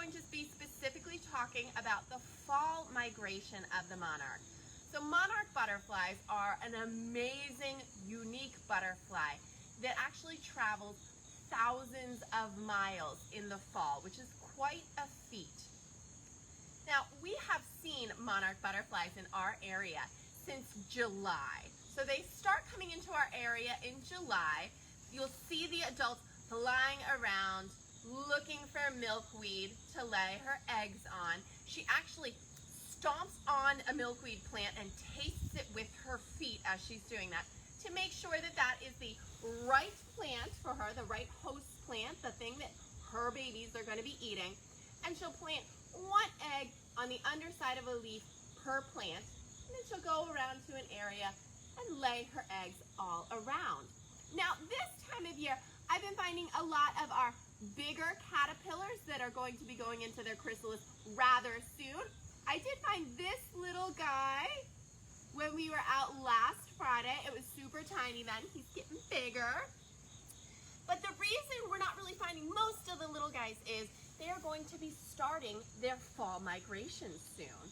going to be specifically talking about the fall migration of the monarch. So monarch butterflies are an amazing, unique butterfly that actually travels thousands of miles in the fall, which is quite a feat. Now, we have seen monarch butterflies in our area since July. So they start coming into our area in July. You'll see the adults flying around looking for milkweed to lay her eggs on. She actually stomps on a milkweed plant and tastes it with her feet as she's doing that to make sure that that is the right plant for her, the right host plant, the thing that her babies are going to be eating. And she'll plant one egg on the underside of a leaf per plant, and then she'll go around to an area and lay her eggs all around. Now, this time of year, I've been finding a lot of our bigger caterpillars that are going to be going into their chrysalis rather soon. I did find this little guy when we were out last Friday. It was super tiny then. He's getting bigger. But the reason we're not really finding most of the little guys is they are going to be starting their fall migration soon.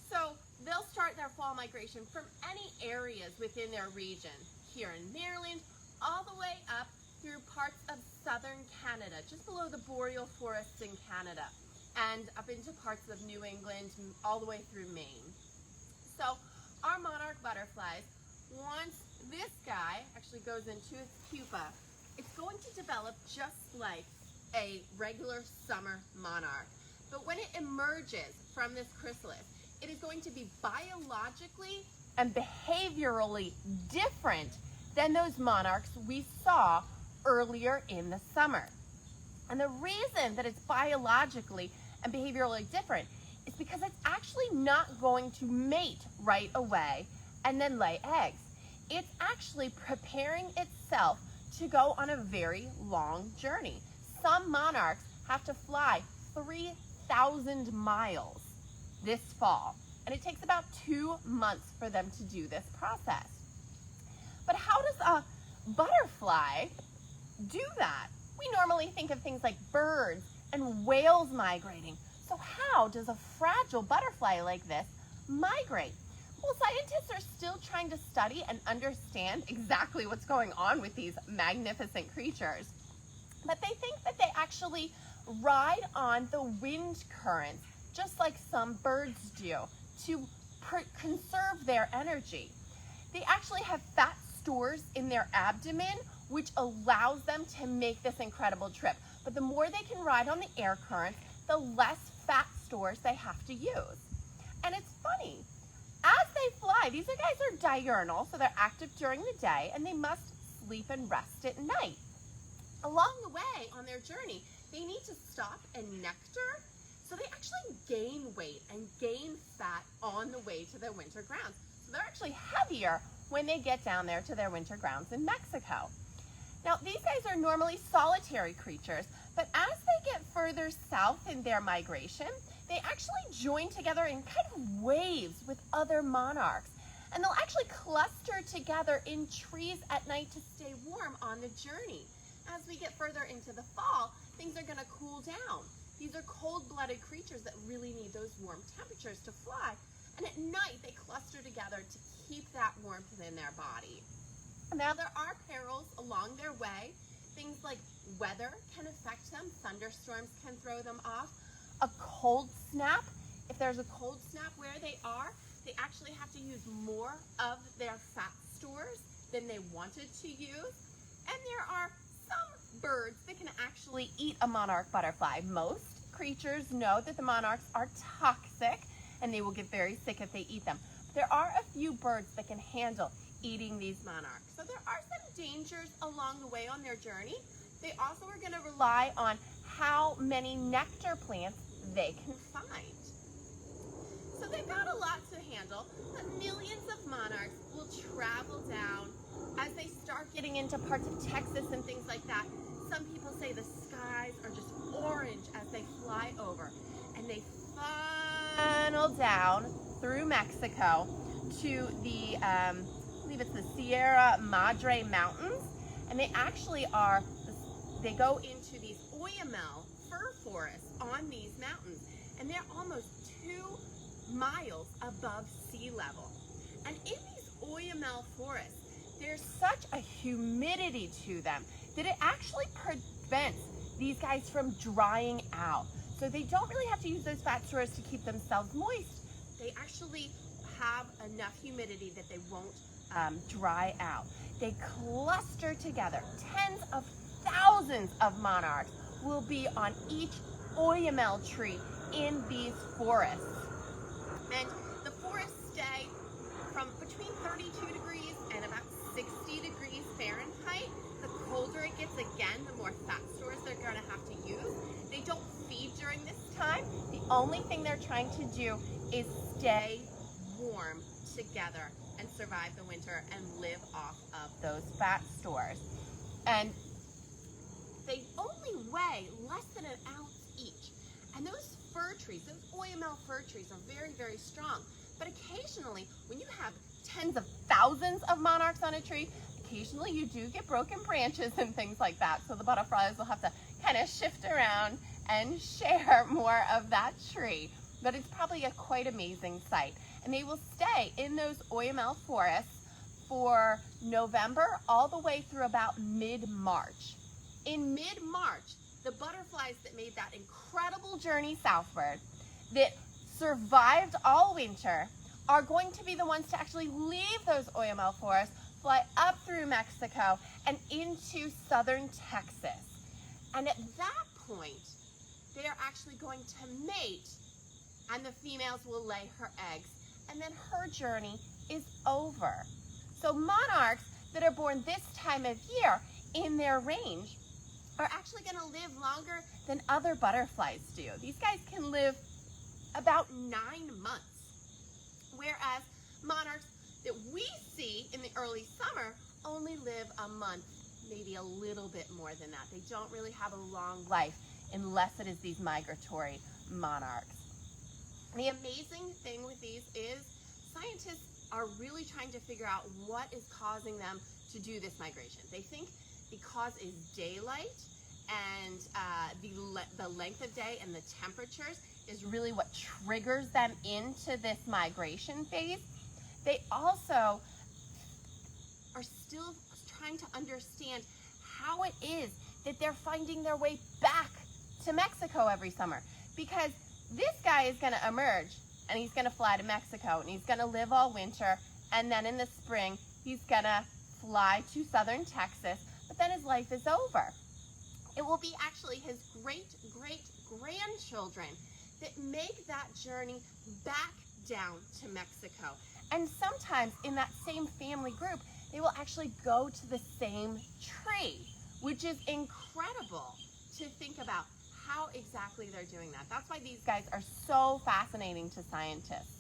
So they'll start their fall migration from any areas within their region, here in Maryland, all the way up through parts of southern Canada, just below the boreal forests in Canada, and up into parts of New England, all the way through Maine. So our monarch butterflies, once this guy actually goes into its pupa, it's going to develop just like a regular summer monarch. But when it emerges from this chrysalis, it is going to be biologically and behaviorally different than those monarchs we saw earlier in the summer. And the reason that it's biologically and behaviorally different is because it's actually not going to mate right away and then lay eggs. It's actually preparing itself to go on a very long journey. Some monarchs have to fly 3,000 miles this fall, and it takes about 2 months for them to do this process. But how does a butterfly do that? We normally think of things like birds and whales migrating. So how does a fragile butterfly like this migrate? Well, scientists are still trying to study and understand exactly what's going on with these magnificent creatures. But they think that they actually ride on the wind currents, just like some birds do, to conserve their energy. They actually have fat stores in their abdomen, which allows them to make this incredible trip. But the more they can ride on the air currents, the less fat stores they have to use. And it's funny, as they fly, these guys are diurnal, so they're active during the day, and they must sleep and rest at night. Along the way on their journey, they need to stop and nectar, so they actually gain weight and gain fat on the way to their winter grounds. So they're actually heavier when they get down there to their winter grounds in Mexico. Now, these guys are normally solitary creatures, but as they get further south in their migration, they actually join together in kind of waves with other monarchs. And they'll actually cluster together in trees at night to stay warm on the journey. As we get further into the fall, things are going to cool down. These are cold-blooded creatures that really need those warm temperatures to fly. And at night, they cluster together to keep that warmth in their body. Now, there are perils along their way. Things like weather can affect them. Thunderstorms can throw them off. A cold snap, if there's a cold snap where they are, they actually have to use more of their fat stores than they wanted to use. And there are some birds that can actually eat a monarch butterfly. Most creatures know that the monarchs are toxic and they will get very sick if they eat them. There are a few birds that can handle eating these monarchs. So there are some dangers along the way on their journey. They also are going to rely on how many nectar plants they can find. So they've got a lot to handle, but millions of monarchs will travel down as they start getting into parts of Texas and things like that. Some people say the skies are just orange as they fly over, and they funnel down through Mexico to the, I believe it's the Sierra Madre Mountains, and they actually are, they go into these Oyamel fir forests on these mountains, and they're almost 2 miles above sea level. And in these Oyamel forests, there's such a humidity to them that it actually prevents these guys from drying out. So they don't really have to use those fat stores to keep themselves moist. They actually have enough humidity that they won't dry out. They cluster together. Tens of thousands of monarchs will be on each Oyamel tree in these forests. And the forests stay from between 32 degrees and about 60 degrees Fahrenheit. The colder it gets, again, the more fat stores they're going to have to use. They don't feed during this time. The only thing they're trying to do is stay warm together and survive the winter and live off of those fat stores. And they only weigh less than an ounce each. And those fir trees, those Oyamel fir trees are very, very strong. But occasionally, when you have tens of thousands of monarchs on a tree, occasionally you do get broken branches and things like that. So the butterflies will have to kind of shift around and share more of that tree. But it's probably a quite amazing sight. And they will stay in those Oyamel forests for November all the way through about mid-March. In mid-March, the butterflies that made that incredible journey southward, that survived all winter, are going to be the ones to actually leave those Oyamel forests, fly up through Mexico and into southern Texas. And at that point, they are actually going to mate, and the females will lay her eggs, and then her journey is over. So monarchs that are born this time of year in their range are actually going to live longer than other butterflies do. These guys can live about 9 months, whereas monarchs that we see in the early summer only live a month, maybe a little bit more than that. They don't really have a long life unless it is these migratory monarchs. The amazing thing with these is scientists are really trying to figure out what is causing them to do this migration. They think the cause is daylight, and the length of day and the temperatures is really what triggers them into this migration phase. They also are still trying to understand how it is that they're finding their way back to Mexico every summer, because this guy is going to emerge and he's going to fly to Mexico and he's going to live all winter, and then in the spring he's going to fly to southern Texas, but then his life is over. It will be actually his great-great-grandchildren that make that journey back down to Mexico. And sometimes in that same family group, they will actually go to the same tree, which is incredible to think about how exactly they're doing that. That's why these guys are so fascinating to scientists.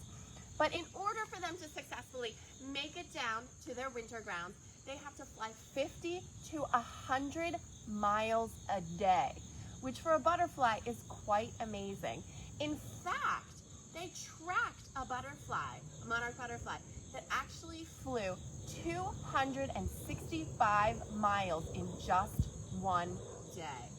But in order for them to successfully make it down to their winter grounds, they have to fly 50 to 100 miles a day, which for a butterfly is quite amazing. In fact, they tracked a butterfly, a monarch butterfly, that actually flew 265 miles in just one day,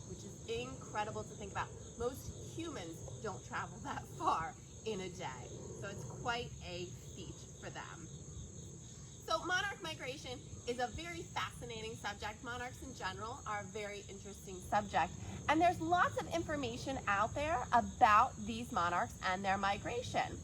which is incredible to think about. Most humans don't travel that far in a day, so it's quite a feat for them. So monarch migration is a very fascinating subject. Monarchs in general are a very interesting subject. And there's lots of information out there about these monarchs and their migration.